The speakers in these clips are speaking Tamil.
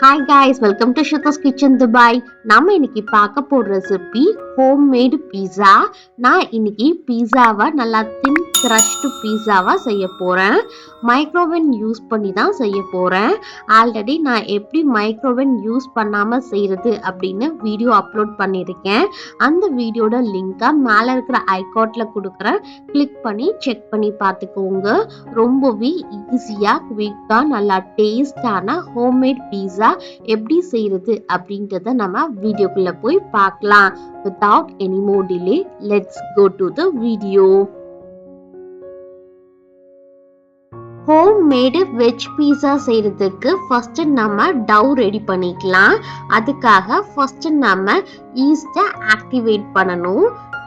Hi guys, welcome to shruthiskitchendubai. நம்ம இன்னைக்கு பார்க்க போற ரெசிபி homemade pizza. நான் இன்னைக்கு பீஸாவை நல்லா thin crushed பீஸாவா செய்ய போறேன். மைக்ரோவேவ் யூஸ் பண்ணி தான் செய்ய போறேன். ஆல்ரெடி நான் எப்படி மைக்ரோவேவ் யூஸ் பண்ணாம செய்யறது அப்படின்னு வீடியோ அப்லோட் பண்ணிருக்கேன். அந்த வீடியோட லிங்கை மேல இருக்கிற ஐகார்ட்ல கொடுக்குறேன். கிளிக் பண்ணி செக் பண்ணி பார்த்துக்கோங்க. ரொம்பவே ஈஸியா குயிக்கா நல்லா டேஸ்டான ஹோம்மேட் பீஸா எப்படி செய்யறது அப்படின்றத நம்ம வீடியோக்குள்ள போய் பார்க்கலாம். Without any more delay, let's go to the video. Homemade veg pizza செய்யறதுக்கு ஃபர்ஸ்ட் நம்ம டவ் ரெடி பண்ணிக்கலாம். அதுக்காக ஃபர்ஸ்ட் நம்ம ஈஸ்டை ஆக்டிவேட் பண்ணணும்.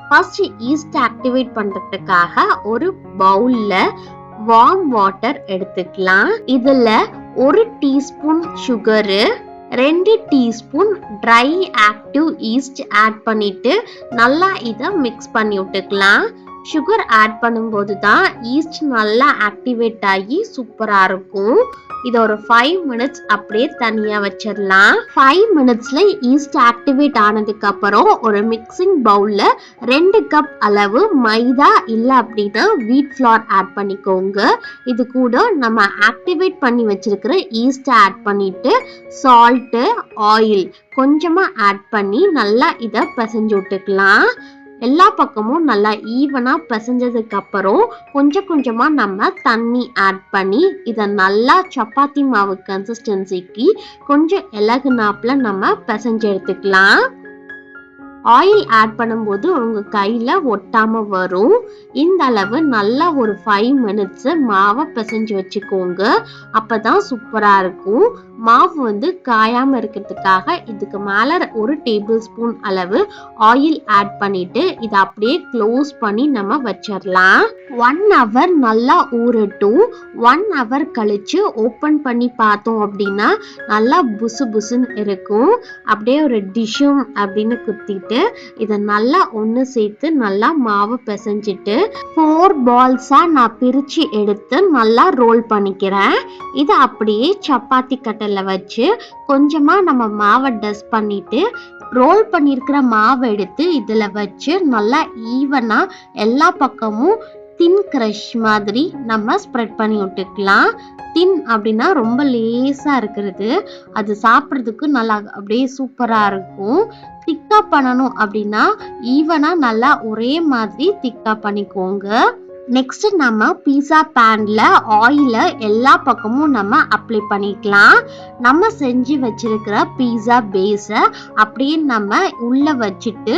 ஃபர்ஸ்ட் ஈஸ்ட் ஆக்டிவேட் பண்றதுக்காக ஒரு பவுல்ல வார்ம் வாட்டர் எடுத்துக்கலாம். இதுல 1 teaspoon sugar, 2 teaspoon dry active yeast add பண்ணிட்டு நல்லா இதை மிக்ஸ் பண்ணி விட்டுக்கலாம். சுகர் ஆட் பண்ணும்போது தான் ஈஸ்ட் நல்லா ஆக்டிவேட் ஆகி சூப்பரா இருக்கும். இதை ஒரு 5 மினிட்ஸ் அப்படியே தனியா வச்சிடலாம். 5 மினிட்ஸ்ல ஈஸ்ட் ஆக்டிவேட் ஆனதுக்கு அப்புறம் ஒரு மிக்சிங் பவுல்ல 2 கப் அளவு மைதா இல்ல அப்படின்னா வீட் ஃப்ளார் ஆட் பண்ணிக்கோங்க. இது கூட நம்ம ஆக்டிவேட் பண்ணி வச்சிருக்கிற ஈஸ்ட் ஆட் பண்ணிட்டு சால்ட், ஆயில் கொஞ்சமா ஆட் பண்ணி நல்லா இதை பிசைஞ்சு விட்டுக்கலாம். எல்லா பக்கமும் நல்லா ஈவனா பிசைஞ்சதுக்கு அப்புறம் கொஞ்சம் கொஞ்சமா நம்ம தண்ணி ஆட் பண்ணி இதை நல்லா சப்பாத்தி மாவு கன்சிஸ்டன்சிக்கு கொஞ்சம் இலகுனாப்புல நம்ம பிசைஞ்சு எடுத்துக்கலாம். ஆயில் ஆட் பண்ணும்போது உங்க கையில ஒட்டாம வரும். இந்த அளவு நல்லா ஒரு 5 மினிட்ஸ் மாவை பிசைஞ்சு வச்சுக்கோங்க. அப்பதான் சூப்பரா இருக்கும். மாவு காயாம இருக்கிறதுக்காக இதுக்கு மேல 1 டேபிள் ஸ்பூன் அளவு ஆயில் ஆட் பண்ணிட்டு இதை அப்படியே க்ளோஸ் பண்ணி நம்ம வச்சிடலாம். 1 hour நல்லா ஊறட்டும். 1 hour கழிச்சு ஓபன் பண்ணி பார்த்தோம் அப்படின்னா நல்லா புசு புசுன்னு இருக்கும். அப்படியே ஒரு டிஷ்ஷும் அப்படின்னு குத்திட்டு இதை நல்லா ஒன்று சேர்த்து நல்லா மாவு பிசைஞ்சிட்டு 4 பால்ஸா நான் பிரிச்சு எடுத்து நல்லா ரோல் பண்ணிக்கிறேன். இதை அப்படியே சப்பாத்தி கட்டல வச்சு கொஞ்சமா நம்ம மாவை டஸ்ட் பண்ணிட்டு ரோல் பண்ணிருக்கிற மாவை எடுத்து இதுல வச்சு நல்லா ஈவனா எல்லா பக்கமும் தின் கிரஷ் மாதிரி நம்ம ஸ்ப்ரெட் பண்ணி விட்டுக்கலாம். தின் அப்படின்னா ரொம்ப லேசா இருக்கிறது, அது சாப்பிட்றதுக்கு நல்லா அப்படியே சூப்பரா இருக்கும். திக்கா பண்ணணும் அப்படின்னா ஈவனா நல்லா ஒரே மாதிரி திக்கா பண்ணிக்கோங்க. நெக்ஸ்ட் நம்ம பீஸா பேன்ல ஆயில எல்லா பக்கமும் நம்ம அப்ளை பண்ணிக்கலாம். நம்ம செஞ்சு வச்சிருக்கிற பீஸா பேஸ அப்படியே நம்ம உள்ள வச்சுட்டு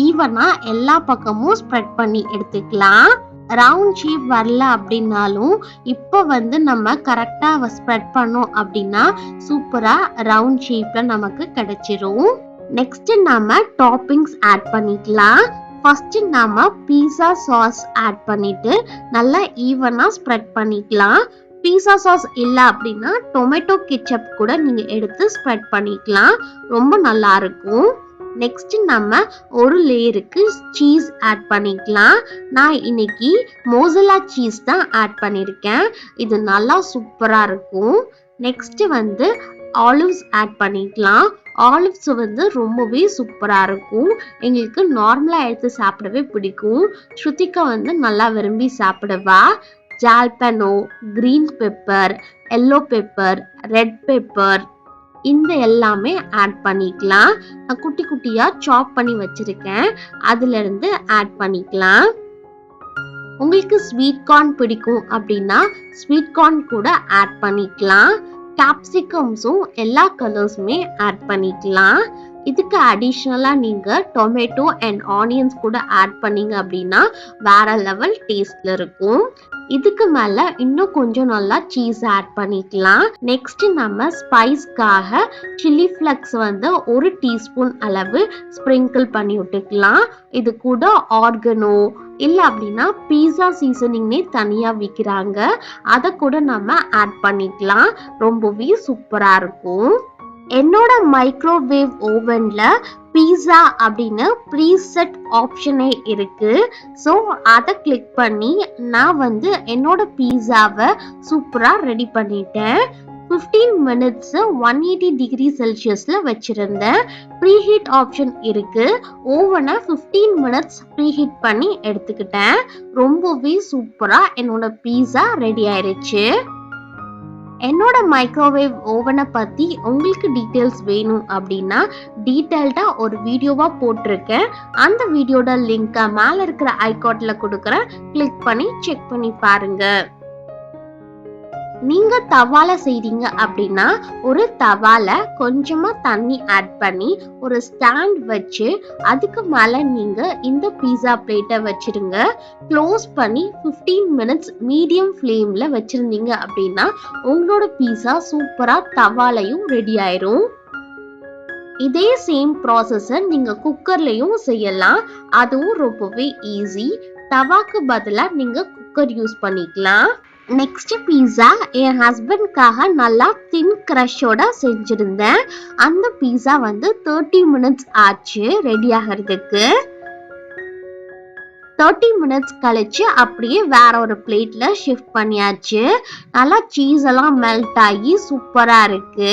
ஈவனா எல்லா பக்கமும் ஸ்ப்ரெட் பண்ணி எடுத்துக்கலாம். ரவுண்ட் ஷேப் வரல அப்படின்னாலும் இப்போ நம்ம கரெக்டா ஸ்ப்ரெட் பண்ணோம் அப்படின்னா சூப்பரா ரவுண்ட் ஷேப்ல நமக்கு கிடைச்சிரும். நெக்ஸ்ட் நம்ம டாப்பிங்ஸ் ஆட் பண்ணிக்கலாம். ஃபர்ஸ்ட் நாம பீஸா சாஸ் ஆட் பண்ணிட்டு நல்லா ஈவனா ஸ்ப்ரெட் பண்ணிக்கலாம். பீஸா சாஸ் இல்ல அப்படின்னா டொமேட்டோ கெச்சப் கூட நீங்க எடுத்து ஸ்ப்ரெட் பண்ணிக்கலாம். ரொம்ப நல்லா இருக்கும். நெக்ஸ்ட் நம்ம ஒரு லேயருக்கு சீஸ் ஆட் பண்ணிக்கலாம். நான் இன்னைக்கு மோசலா சீஸ் தான் ஆட் பண்ணிருக்கேன். இது நல்லா சூப்பரா இருக்கும். நெக்ஸ்ட் ஆலிவ்ஸ் ஆட் பண்ணிக்கலாம். ஆலிவ்ஸ் ரொம்பவே சூப்பரா இருக்கும். எங்களுக்கு நார்மலா எடுத்து சாப்பிடவே பிடிக்கும். ஸ்ருதிகா நல்லா விரும்பி சாப்பிடுவா. Jalapeno, green pepper, yellow pepper, red pepper இந்த எல்லாமே ஆட் பண்ணிக்கலாம். நான் குட்டி குட்டியா சாப் பண்ணி வச்சிருக்கேன், அதுல இருந்து ஆட் பண்ணிக்கலாம். உங்களுக்கு ஸ்வீட் கார்ன் பிடிக்கும் அப்படின்னா ஸ்வீட் கார்ன் கூட ஆட் பண்ணிக்கலாம். கேப்சிகம்ஸும் எல்லா கலர்ஸுமே ஆட் பண்ணிக்கலாம். இதுக்கு அடிஷ்னலா நீங்க டொமேட்டோ அண்ட் ஆனியன்ஸ் கூட ஆட் பண்ணீங்க அப்படின்னா வேற லெவல் டேஸ்ட்ல இருக்கும். இதுக்கு மேல இன்னும் கொஞ்சம் நல்லா சீஸ் ஆட் பண்ணிக்கலாம். நெக்ஸ்ட் நம்ம ஸ்பைஸ்க்காக சில்லி ஃபிளக்ஸ் 1 டீஸ்பூன் அளவு ஸ்ப்ரிங்கிள் பண்ணி விட்டுக்கலாம். இது கூட ஆர்கனோ இல்ல அப்படின்னா பீஸா சீசனிங்னே தனியா விற்கிறாங்க, அதை கூட நம்ம ஆட் பண்ணிக்கலாம். ரொம்பவே சூப்பரா இருக்கும். என்னோட மைக்ரோவேவ் ஓவன்ல பீஸா அப்படின்னு ப்ரீசெட் ஆப்ஷனே இருக்கு. ஸோ அதை கிளிக் பண்ணி நான் என்னோட பீஸாவை சூப்பரா ரெடி பண்ணிட்டேன். 15 minutes 180 டிகிரி செல்சியஸ்ல வச்சிருந்தேன். ப்ரீஹீட் ஆப்ஷன் இருக்கு. ஓவனை 15 மினிட்ஸ் ப்ரீஹீட் பண்ணி எடுத்துக்கிட்டேன். ரொம்பவே சூப்பரா என்னோட பீஸா ரெடி ஆயிருச்சு. என்னோட மைக்ரோவேவ் ஓவனை பத்தி உங்களுக்கு டீட்டெயில்ஸ் வேணும் அப்படின்னா டீட்டெயில்டா ஒரு வீடியோவா போட்டிருக்கேன். அந்த வீடியோட லிங்கை மேல இருக்கிற ஐகார்ட்ல கொடுக்குறேன். கிளிக் பண்ணி செக் பண்ணி பாருங்க. நீங்க தவால செய்றீங்க அப்படின்னா ஒரு தவால கொஞ்சமா தண்ணி ஆட் பண்ணி ஒரு ஸ்டாண்ட் வச்சு அதுக்கு மேல நீங்க இந்த பீஸா பிளேட்டை வச்சிருங்க. க்ளோஸ் பண்ணி 15 மினிட்ஸ் மீடியம் ஃப்ளேம்ல வச்சிருந்தீங்க அப்படின்னா உங்களோட பீஸா சூப்பரா தவாலையும் ரெடி ஆயிரும். இதே சேம் ப்ராசஸ நீங்க குக்கர்லயும் செய்யலாம். அதுவும் ரொம்பவே ஈஸி. தவாக்கு பதிலா நீங்க குக்கர் யூஸ் பண்ணிக்கலாம். நெக்ஸ்ட் பீஸா என் ஹஸ்பண்ட்காக நல்லா தின் கிரஷோட செஞ்சிருந்தேன். அந்த பீஸா 30 மினிட்ஸ் ஆச்சு ரெடி ஆகிறதுக்கு. 30 மினிட்ஸ் கழிச்சு அப்படியே வேற ஒரு பிளேட்ல ஷிஃப்ட் பண்ணியாச்சு. நல்லா சீஸ் எல்லாம் மெல்ட் ஆகி சூப்பரா இருக்கு.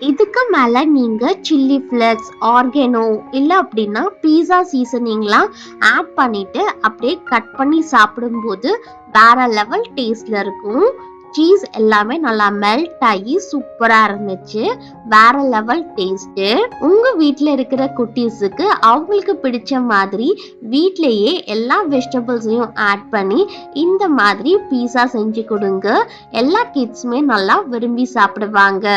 இதுக்கு மேல நீங்க சில்லி ஃபிளேக்ஸ், ஆர்கேனோ இல்ல அப்படின்னா பீஸா சீசனிங்லாம் ஆட் பண்ணிட்டு அப்படியே கட் பண்ணி சாப்பிடும்போது வேற லெவல் டேஸ்ட்ல இருக்கும். சீஸ் எல்லாமே நல்லா மெல்ட் ஆகி சூப்பரா இருந்துச்சு. வேற லெவல் டேஸ்ட். உங்க வீட்ல இருக்கிற குட்டீஸுக்கு அவங்களுக்கு பிடிச்ச மாதிரி வீட்லயே எல்லா வெஜிடபிள்ஸையும் ஆட் பண்ணி இந்த மாதிரி பீஸா செஞ்சு கொடுங்க. எல்லா கிட்ஸுமே நல்லா விரும்பி சாப்பிடுவாங்க.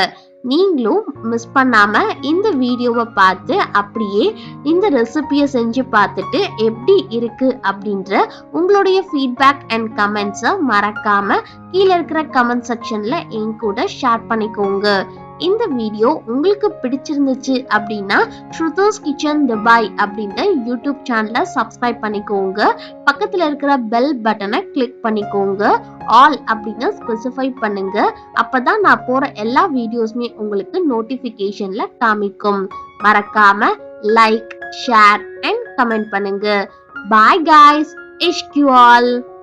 நீங்களும் மிஸ் பண்ணாம இந்த வீடியோவை பார்த்து அப்படியே இந்த ரெசிபியை செஞ்சு பார்த்துட்டு எப்படி இருக்கு அப்படின்ற உங்களுடைய ஃபீட்பேக் அண்ட் கமெண்ட்ஸை மறக்காம கீழே இருக்கிற கமெண்ட் செக்ஷன்ல என் கூட ஷேர் பண்ணிக்கோங்க. இந்த வீடியோ உங்களுக்கு பிடிச்சிருந்துச்சு அப்படின்னா ஷ்ருதிஸ் கிச்சன் துபாய் அப்படின்ற யூடியூப் சேனலை சப்ஸ்கிரைப் பண்ணிக்கோங்க. பக்கத்துல இருக்கிற பெல் பட்டனை கிளிக் பண்ணிக்கோங்க. ஆல் அப்படின்னு ஸ்பெசிஃபை பண்ணுங்க. அப்பதான் நான் போற எல்லா வீடியோஸ்மே உங்களுக்கு நோட்டிபிகேஷன்ல காமிக்கும். மறக்காம லைக், ஷேர் அண்ட் கமெண்ட் பண்ணுங்க. பாய் guys. Ishq you all.